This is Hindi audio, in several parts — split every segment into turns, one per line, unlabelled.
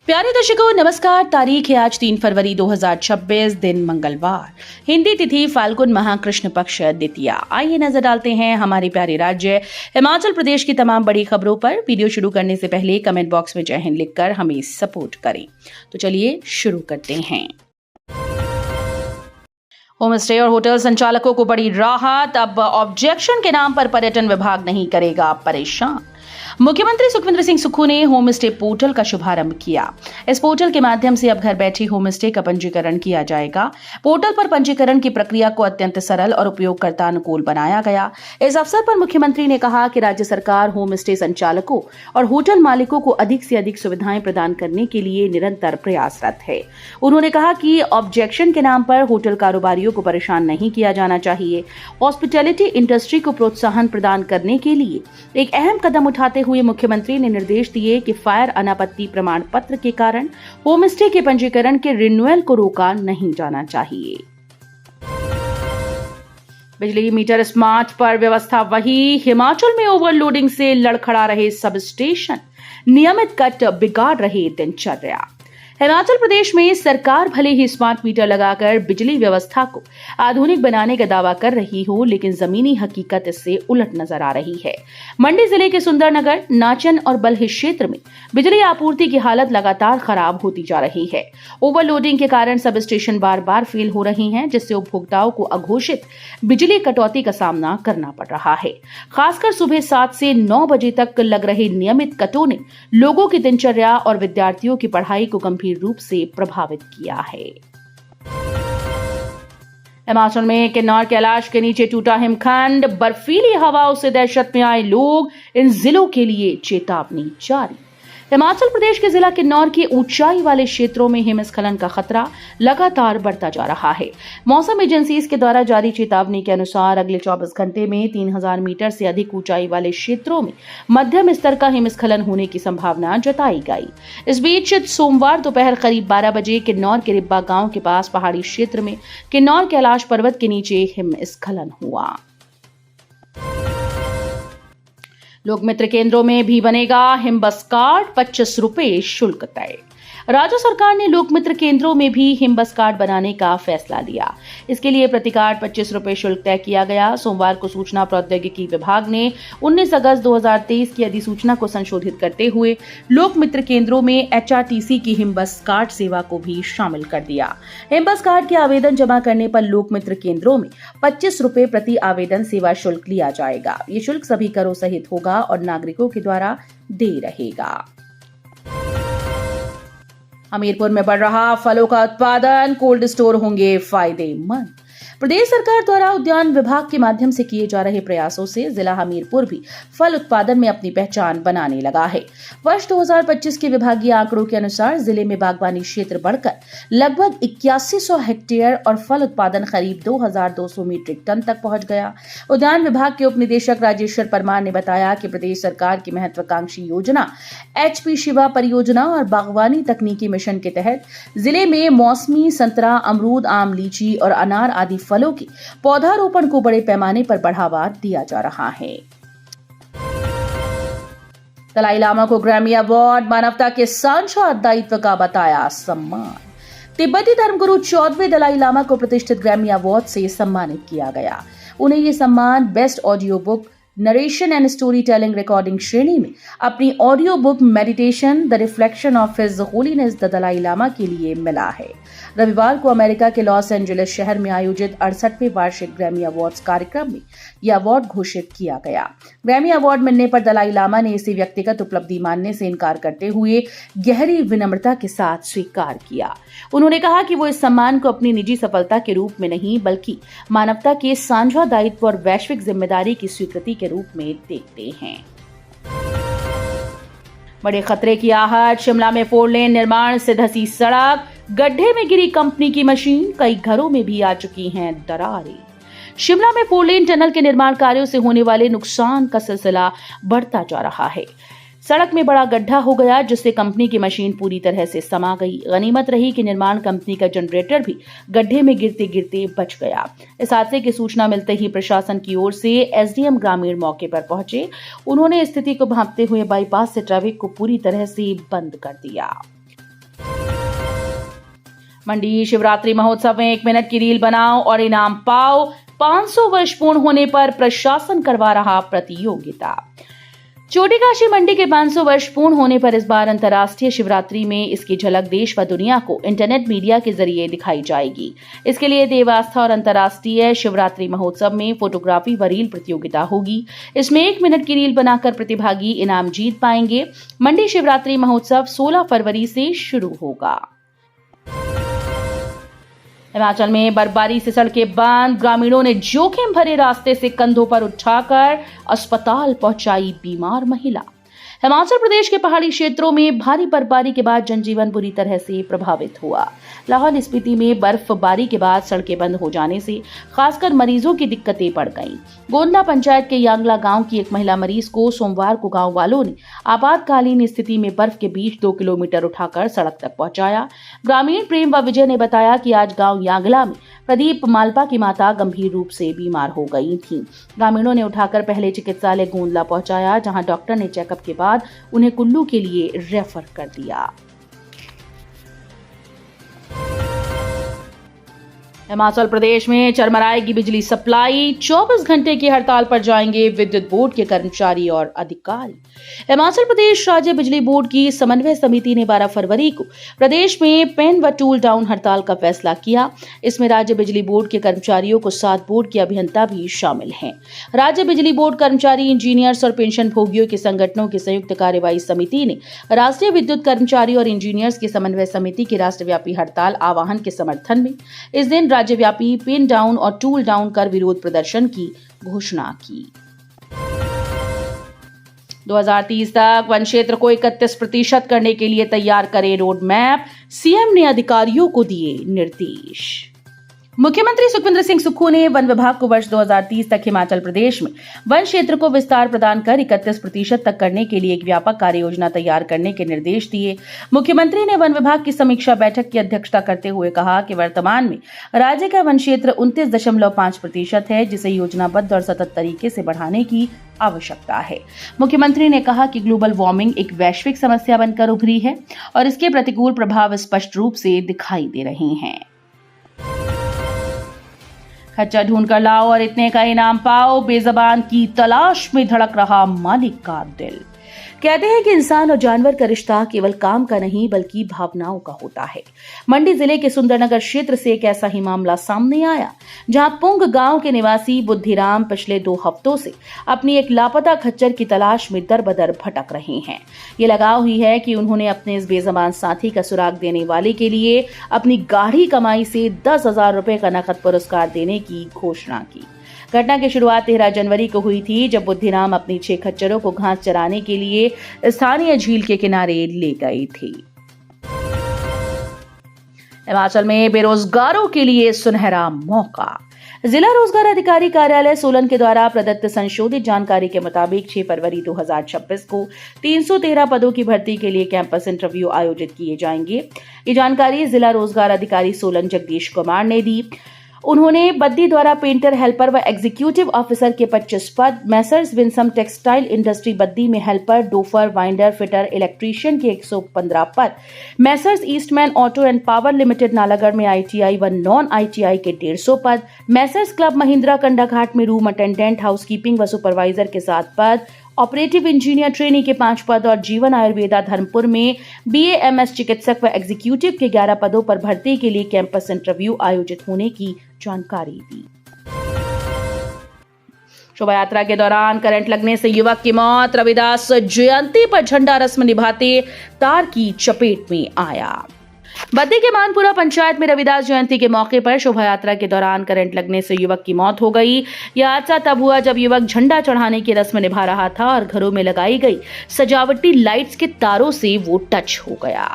प्यारे दर्शकों नमस्कार। तारीख है आज 3 फरवरी 2026, दिन मंगलवार, हिंदी तिथि फाल्गुन माह कृष्ण पक्ष द्वितीया। आइए नजर डालते हैं हमारे प्यारे राज्य हिमाचल प्रदेश की तमाम बड़ी खबरों पर। वीडियो शुरू करने से पहले कमेंट बॉक्स में जय हिंद लिखकर हमें सपोर्ट करें। तो चलिए शुरू करते हैं। होम स्टे और होटल संचालकों को बड़ी राहत, अब ऑब्जेक्शन के नाम पर पर्यटन विभाग नहीं करेगा परेशान। मुख्यमंत्री सुखविंदर सिंह सुक्खू ने होम स्टे पोर्टल का शुभारंभ किया। इस पोर्टल के माध्यम से अब घर बैठे होम स्टे का पंजीकरण किया जाएगा। पोर्टल पर पंजीकरण की प्रक्रिया को अत्यंत सरल और उपयोगकर्ता अनुकूल बनाया गया। इस अवसर पर मुख्यमंत्री ने कहा कि राज्य सरकार होम स्टे संचालकों और होटल मालिकों को अधिक से अधिक सुविधाएं प्रदान करने के लिए निरंतर प्रयासरत है। उन्होंने कहा कि ऑब्जेक्शन के नाम पर होटल कारोबारियों को परेशान नहीं किया जाना चाहिए। हॉस्पिटैलिटी इंडस्ट्री को प्रोत्साहन प्रदान करने के लिए एक अहम कदम उठाते हुए मुख्यमंत्री ने निर्देश दिए कि फायर अनापत्ति प्रमाण पत्र के कारण होम स्टे के पंजीकरण के रिन्यूअल को रोका नहीं जाना चाहिए। बिजली मीटर स्मार्ट पर व्यवस्था वही, हिमाचल में ओवरलोडिंग से लड़खड़ा रहे सब स्टेशन, नियमित कट बिगाड़ रहे दिनचर्या। हिमाचल प्रदेश में सरकार भले ही स्मार्ट मीटर लगाकर बिजली व्यवस्था को आधुनिक बनाने का दावा कर रही हो, लेकिन जमीनी हकीकत इससे उलट नजर आ रही है। मंडी जिले के सुंदरनगर, नाचन और बल्ह क्षेत्र में बिजली आपूर्ति की हालत लगातार खराब होती जा रही है। ओवरलोडिंग के कारण सब स्टेशन बार बार फेल हो रहे हैं, जिससे उपभोक्ताओं को अघोषित बिजली कटौती का सामना करना पड़ रहा है। खासकर सुबह 7 से 9 बजे तक लग रहे नियमित कटों ने लोगों की दिनचर्या और विद्यार्थियों की पढ़ाई को गंभीर रूप से प्रभावित किया है। हिमाचल में किन्नौर कैलाश के नीचे टूटा हिमखंड, बर्फीली हवाओं से दहशत में आए लोग, इन जिलों के लिए चेतावनी जारी। हिमाचल प्रदेश के जिला किन्नौर के ऊंचाई वाले क्षेत्रों में हिमस्खलन का खतरा लगातार बढ़ता जा रहा है। मौसम एजेंसीज के द्वारा जारी चेतावनी के अनुसार अगले 24 घंटे में 3000 मीटर से अधिक ऊंचाई वाले क्षेत्रों में मध्यम स्तर का हिमस्खलन होने की संभावना जताई गई। इस बीच सोमवार दोपहर करीब 12 बजे किन्नौर के रिब्बा गांव के पास पहाड़ी क्षेत्र में किन्नौर कैलाश पर्वत के नीचे हिमस्खलन हुआ। लोकमित्र केंद्रों में भी बनेगा हिम बस कार्ड, 25 रुपए शुल्क तय। राज्य सरकार ने लोकमित्र केंद्रों में भी हिम बस कार्ड बनाने का फैसला लिया। इसके लिए प्रति कार्ड 25 रुपए शुल्क तय किया गया। सोमवार को सूचना प्रौद्योगिकी विभाग ने 19 अगस्त 2023 की अधिसूचना को संशोधित करते हुए लोकमित्र केंद्रों में HRTC की हिम बस कार्ड सेवा को भी शामिल कर दिया। हिम बस कार्ड के आवेदन जमा करने पर लोकमित्र केंद्रों में 25 रुपए प्रति आवेदन सेवा शुल्क लिया जाएगा। ये शुल्क सभी करों सहित होगा और नागरिकों के द्वारा देय रहेगा। हमीरपुर में बढ़ रहा फलों का उत्पादन, कोल्ड स्टोर होंगे फायदेमंद। प्रदेश सरकार द्वारा उद्यान विभाग के माध्यम से किए जा रहे प्रयासों से जिला हमीरपुर भी फल उत्पादन में अपनी पहचान बनाने लगा है। वर्ष 2025 के विभागीय आंकड़ों के अनुसार जिले में बागवानी क्षेत्र बढ़कर लगभग 8100 हेक्टेयर और फल उत्पादन करीब 2200 मीट्रिक टन तक पहुंच गया। उद्यान विभाग के उप निदेशक राजेश्वर परमार ने बताया कि प्रदेश सरकार की महत्वाकांक्षी योजना HP शिवा परियोजना और बागवानी तकनीकी मिशन के तहत जिले में मौसमी संतरा, अमरूद, आम, लीची और अनार आदि फलों की पौधारोपण को बड़े पैमाने पर बढ़ावा दिया जा रहा है। दलाई लामा को ग्रैमी अवार्ड, मानवता के साझा दायित्व का बताया सम्मान। तिब्बती धर्मगुरु 14वें दलाई लामा को प्रतिष्ठित ग्रैमी अवार्ड से सम्मानित किया गया। उन्हें यह सम्मान best audio book, narration and story telling recording श्रेणी में अपनी audio book meditation the reflection of his holiness the Dalai Lama के लिए मिला है। रविवार को अमेरिका के लॉस एंजलिस शहर में आयोजित 68वें वार्षिक ग्रैमी अवार्ड्स कार्यक्रम में यह अवार्ड घोषित किया गया। ग्रैमी अवार्ड मिलने पर दलाई लामा ने इसे व्यक्तिगत उपलब्धि मानने से इनकार करते हुए गहरी विनम्रता के साथ स्वीकार किया। उन्होंने कहा कि वो इस सम्मान को अपनी निजी सफलता के रूप में नहीं, बल्कि मानवता के साझा दायित्व और वैश्विक जिम्मेदारी की स्वीकृति के रूप में देखते हैं। बड़े खतरे की आहट, शिमला में 4 लेन निर्माण से धंसी सड़क, गड्ढे में गिरी कंपनी की मशीन, कई घरों में भी आ चुकी हैं दरारें। शिमला में 4 लेन टनल के निर्माण कार्यों से होने वाले नुकसान का सिलसिला बढ़ता जा रहा है। सड़क में बड़ा गड्ढा हो गया, जिससे कंपनी की मशीन पूरी तरह से समा गई। गनीमत रही कि निर्माण कंपनी का जनरेटर भी गड्ढे में गिरते गिरते बच गया। इस हादसे की सूचना मिलते ही प्रशासन की ओर से एसडीएम ग्रामीण मौके पर पहुंचे। उन्होंने स्थिति को भांपते हुए बाईपास से ट्रैफिक को पूरी तरह से बंद कर दिया। मंडी शिवरात्रि महोत्सव में 1 मिनट की रील बनाओ और इनाम पाओ। 500 वर्ष पूर्ण होने पर प्रशासन करवा रहा प्रतियोगिता। छोटीकाशी मंडी के 500 वर्ष पूर्ण होने पर इस बार अंतर्राष्ट्रीय शिवरात्रि में इसकी झलक देश व दुनिया को इंटरनेट मीडिया के जरिए दिखाई जाएगी। इसके लिए देव आस्था और अंतर्राष्ट्रीय शिवरात्रि महोत्सव में फोटोग्राफी व रील प्रतियोगिता होगी। इसमें 1 मिनट की रील बनाकर प्रतिभागी इनाम जीत पाएंगे। मंडी शिवरात्रि महोत्सव 16 फरवरी से शुरू होगा। हिमाचल में बर्फबारी से सड़कें बंद। ग्रामीणों ने जोखिम भरे रास्ते से कंधों पर उठाकर अस्पताल पहुंचाई बीमार महिला। हिमाचल प्रदेश के पहाड़ी क्षेत्रों में भारी बर्फबारी के बाद जनजीवन बुरी तरह से प्रभावित हुआ। लाहौल स्पीति में बर्फबारी के बाद सड़कें बंद हो जाने से खासकर मरीजों की दिक्कतें बढ़ गईं। गोंदला पंचायत के यांगला गांव की एक महिला मरीज को सोमवार को गांव वालों ने आपातकालीन स्थिति में बर्फ के बीच 2 किलोमीटर उठाकर सड़क तक पहुंचाया। ग्रामीण प्रेम व विजय ने बताया कि आज गांव यांगला में प्रदीप मालपा की माता गंभीर रूप से बीमार हो गई थी। ग्रामीणों ने उठाकर पहले चिकित्सालय गोंदला पहुंचाया, जहां डॉक्टर ने चेकअप के बाद उन्हें कुल्लू के लिए रेफर कर दिया। हिमाचल प्रदेश में चरमराएगी बिजली सप्लाई। 24 घंटे की हड़ताल पर जाएंगे विद्युत बोर्ड के कर्मचारी और अधिकारी। हिमाचल प्रदेश राज्य बिजली बोर्ड की समन्वय समिति ने 12 फरवरी को प्रदेश में पेन व टूल डाउन हड़ताल का फैसला किया। इसमें राज्य बिजली बोर्ड के कर्मचारियों को 7 बोर्ड के अभियंता भी शामिल हैं। राज्य बिजली बोर्ड कर्मचारी, इंजीनियर्स और पेंशन भोगियों के संगठनों की संयुक्त कार्यवाही समिति ने राष्ट्रीय विद्युत कर्मचारी और इंजीनियर्स की समन्वय समिति की राष्ट्रव्यापी हड़ताल आह्वान के समर्थन में इस दिन राज्यव्यापी पेन डाउन और टूल डाउन कर विरोध प्रदर्शन की घोषणा की। 2030 तक वन क्षेत्र को 31% करने के लिए तैयार करे रोड मैप। सीएम ने अधिकारियों को दिए निर्देश। मुख्यमंत्री सुखविंदर सिंह सुक्खू ने वन विभाग को वर्ष 2030 तक हिमाचल प्रदेश में वन क्षेत्र को विस्तार प्रदान कर 31% तक करने के लिए एक व्यापक कार्य योजना तैयार करने के निर्देश दिए। मुख्यमंत्री ने वन विभाग की समीक्षा बैठक की अध्यक्षता करते हुए कहा कि वर्तमान में राज्य का वन क्षेत्र 29.5% है, जिसे योजनाबद्ध और सतत तरीके से बढ़ाने की आवश्यकता है। मुख्यमंत्री ने कहा कि ग्लोबल वार्मिंग एक वैश्विक समस्या बनकर उभरी है और इसके प्रतिकूल प्रभाव स्पष्ट रूप से दिखाई दे रहे हैं। खच्चर ढूंढ कर लाओ और इतने का इनाम पाओ। बेज़बान की तलाश में धड़क रहा मालिक का दिल। कहते हैं कि इंसान और जानवर का रिश्ता केवल काम का नहीं बल्कि भावनाओं का होता है। मंडी जिले के सुंदरनगर क्षेत्र से एक ऐसा ही मामला सामने आया, जहां पुंग गांव के निवासी बुद्धिराम पिछले 2 हफ्तों से अपनी एक लापता खच्चर की तलाश में दर-बदर भटक रहे हैं। ये लगाव ही है कि उन्होंने अपने इस बेज़बान साथी का सुराग देने वाले के लिए अपनी गाढ़ी कमाई से 10,000 रुपए का नकद पुरस्कार देने की घोषणा की। घटना की शुरुआत 13 जनवरी को हुई थी, जब बुद्धिराम अपनी 6 खच्चरों को घास चराने के लिए स्थानीय झील के किनारे ले गए थे। हिमाचल में बेरोजगारों के लिए सुनहरा मौका। जिला रोजगार अधिकारी कार्यालय सोलन के द्वारा प्रदत्त संशोधित जानकारी के मुताबिक 6 फरवरी 2026 को 313 पदों की भर्ती के लिए कैंपस इंटरव्यू आयोजित किए जाएंगे। ये जानकारी जिला रोजगार अधिकारी सोलन जगदीश कुमार ने दी। उन्होंने बद्दी द्वारा पेंटर, हेल्पर व एग्जीक्यूटिव ऑफिसर के 25 पद, Messrs Winsome textile industry Baddi में हेल्पर, डोफर, वाइंडर, फिटर, इलेक्ट्रीशियन के 115 पद, Messrs Eastman auto and power limited Nalagarh में आईटीआई व नॉन आईटीआई के 150 पद, मैसर्स क्लब महिंद्रा कंडाघाट में रूम अटेंडेंट, हाउसकीपिंग व सुपरवाइजर के 7 पद, ऑपरेटिव इंजीनियर ट्रेनी के 5 पद और जीवन आयुर्वेदा धर्मपुर में BAMS चिकित्सक व एग्जीक्यूटिव के 11 पदों पर भर्ती के लिए कैंपस इंटरव्यू आयोजित होने की जानकारी दी। शोभा यात्रा के दौरान करंट लगने से युवक की मौत। रविदास जयंती पर झंडा रस्म निभाते तार की चपेट में आया। बद्दी के मानपुरा पंचायत में रविदास जयंती के मौके पर शोभा यात्रा के दौरान करंट लगने से युवक की मौत हो गई। यह हादसा तब हुआ जब युवक झंडा चढ़ाने की रस्म निभा रहा था और घरों में लगाई गई सजावटी लाइट्स के तारों से वो टच हो गया।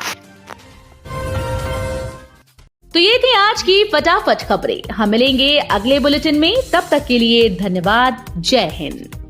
तो ये थी आज की फटाफट खबरें। हम मिलेंगे अगले बुलेटिन में, तब तक के लिए धन्यवाद। जय हिंद।